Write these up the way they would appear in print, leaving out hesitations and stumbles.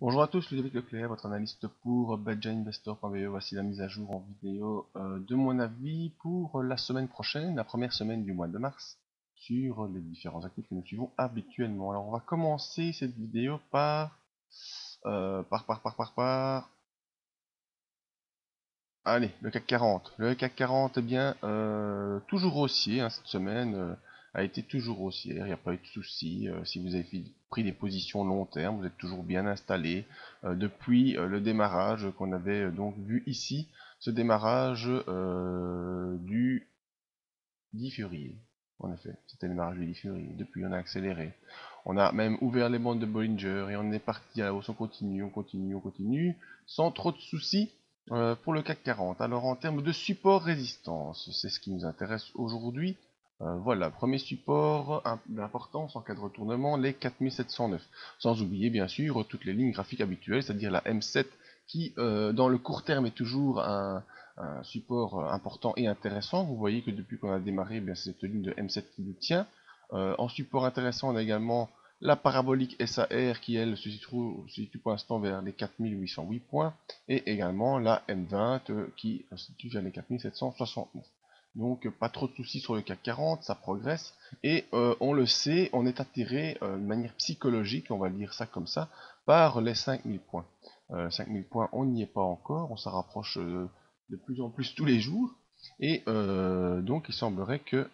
Bonjour à tous, Ludovic Leclerc, votre analyste pour BadgerInvestor.be. Voici la mise à jour en vidéo de mon avis pour la semaine prochaine, la première semaine du mois de mars, sur les différents actifs que nous suivons habituellement. Alors on va commencer cette vidéo allez, le CAC 40. Le CAC 40, eh bien, toujours haussier cette semaine, a été toujours haussière, il n'y a pas eu de souci. Si vous avez pris des positions long terme, vous êtes toujours bien installé depuis le démarrage qu'on avait donc vu ici, ce démarrage du 10 février. En effet, c'était le démarrage du 10 février. Depuis, on a accéléré. On a même ouvert les bandes de Bollinger et on est parti à la hausse. On continue, on continue, on continue, sans trop de soucis pour le CAC 40. Alors en termes de support-résistance, c'est ce qui nous intéresse aujourd'hui. Voilà, premier support d'importance en cas de retournement, les 4709. Sans oublier bien sûr toutes les lignes graphiques habituelles, c'est-à-dire la M7 qui dans le court terme est toujours un support important et intéressant. Vous voyez que depuis qu'on a démarré, eh bien c'est cette ligne de M7 qui nous tient. En support intéressant, on a également la parabolique SAR qui elle se situe pour l'instant vers les 4808 points et également la M20 qui se situe vers les 4769. Donc pas trop de soucis sur le CAC 40, ça progresse et on le sait, on est attiré de manière psychologique, on va dire ça comme ça, par les 5000 points. 5000 points, on n'y est pas encore, on s'en rapproche de plus en plus tous les jours et donc il semblerait que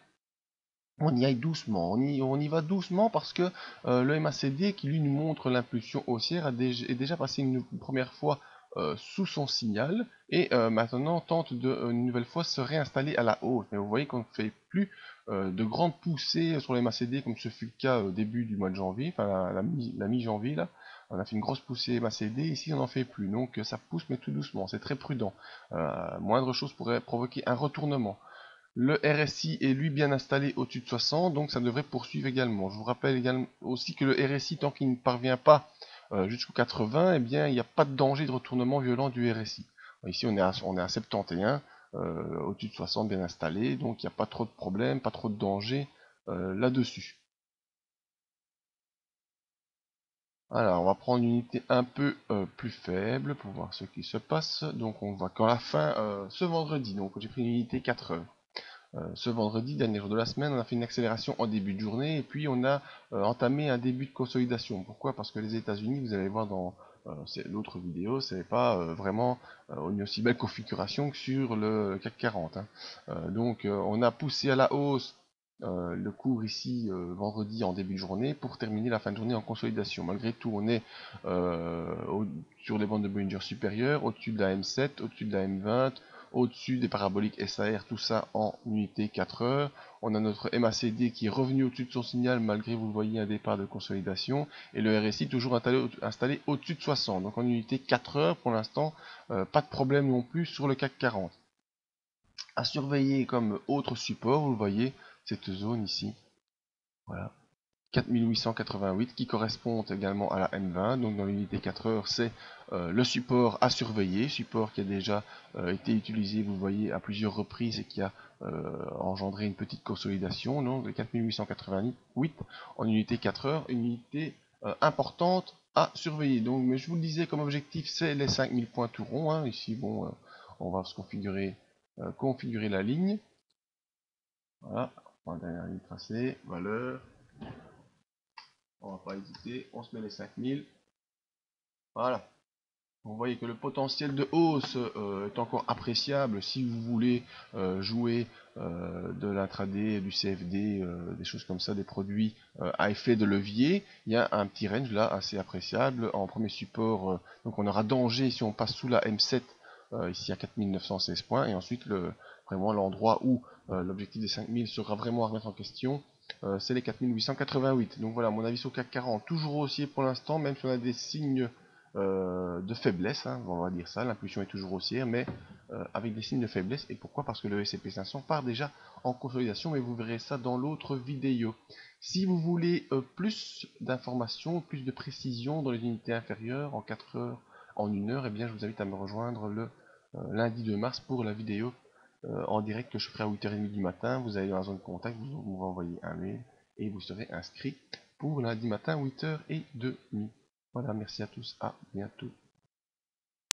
on y aille doucement, on y va doucement parce que le MACD qui lui nous montre l'impulsion haussière est déjà passé une première fois sous son signal et maintenant tente une nouvelle fois se réinstaller à la hausse. Mais vous voyez qu'on ne fait plus de grandes poussées sur les MACD comme ce fut le cas au début du mois de janvier, enfin la mi-janvier là. On a fait une grosse poussée MACD, ici on n'en fait plus, donc ça pousse mais tout doucement, c'est très prudent. Moindre chose pourrait provoquer un retournement. Le RSI est lui bien installé au-dessus de 60, donc ça devrait poursuivre également. Je vous rappelle également aussi que le RSI, tant qu'il ne parvient pas jusqu'au 80, eh bien, il n'y a pas de danger de retournement violent du RSI. Ici, on est à 71, au-dessus de 60, bien installé, donc il n'y a pas trop de problème, pas trop de danger là-dessus. Alors, on va prendre une unité un peu plus faible pour voir ce qui se passe. Donc, on voit qu'à la fin, ce vendredi, donc j'ai pris une unité 4 heures. Ce vendredi, dernier jour de la semaine, on a fait une accélération en début de journée et puis on a entamé un début de consolidation. Pourquoi? Parce que les États-Unis, vous allez voir dans l'autre vidéo, c'est pas vraiment une aussi belle configuration que sur le CAC 40. Hein. Donc on a poussé à la hausse le cours ici vendredi en début de journée pour terminer la fin de journée en consolidation. Malgré tout, on est sur les bandes de Bollinger supérieures, au-dessus de la M7, au-dessus de la M20, au-dessus des paraboliques SAR, tout ça en unité 4 heures. On a notre MACD qui est revenu au-dessus de son signal malgré, vous le voyez, un départ de consolidation. Et le RSI toujours installé au-dessus de 60. Donc en unité 4 heures, pour l'instant, pas de problème non plus sur le CAC 40. À surveiller comme autre support, vous le voyez, cette zone ici. Voilà. 4888 qui correspond également à la M20, donc dans l'unité 4 heures c'est le support à surveiller, support qui a déjà été utilisé, vous voyez, à plusieurs reprises et qui a engendré une petite consolidation, donc le 4888 en unité 4 heures, une unité importante à surveiller. Donc, mais je vous le disais, comme objectif c'est les 5000 points tout rond, hein. Ici bon, on va se configurer la ligne, voilà, la dernière ligne tracée, valeur. On va pas hésiter, on se met les 5000. Voilà. Vous voyez que le potentiel de hausse est encore appréciable si vous voulez jouer de l'intraday, du CFD, des choses comme ça, des produits à effet de levier. Il y a un petit range là assez appréciable. En premier support, donc on aura danger si on passe sous la M7 ici à 4916 points. Et ensuite, vraiment l'endroit où l'objectif des 5000 sera vraiment à remettre en question, c'est les 4888. Donc voilà, mon avis sur CAC 40, toujours haussier pour l'instant, même si on a des signes de faiblesse, hein, on va dire ça, l'impulsion est toujours haussière, mais avec des signes de faiblesse. Et pourquoi? Parce que le S&P 500 part déjà en consolidation, mais vous verrez ça dans l'autre vidéo. Si vous voulez plus d'informations, plus de précision dans les unités inférieures en 4 heures, en 1 heure, et bien je vous invite à me rejoindre le lundi 2 mars pour la vidéo en direct que je ferai à 8h30 du matin. Vous allez dans la zone contact, vous m'envoyez un mail et vous serez inscrit pour lundi matin 8h30. Voilà, merci à tous, à bientôt.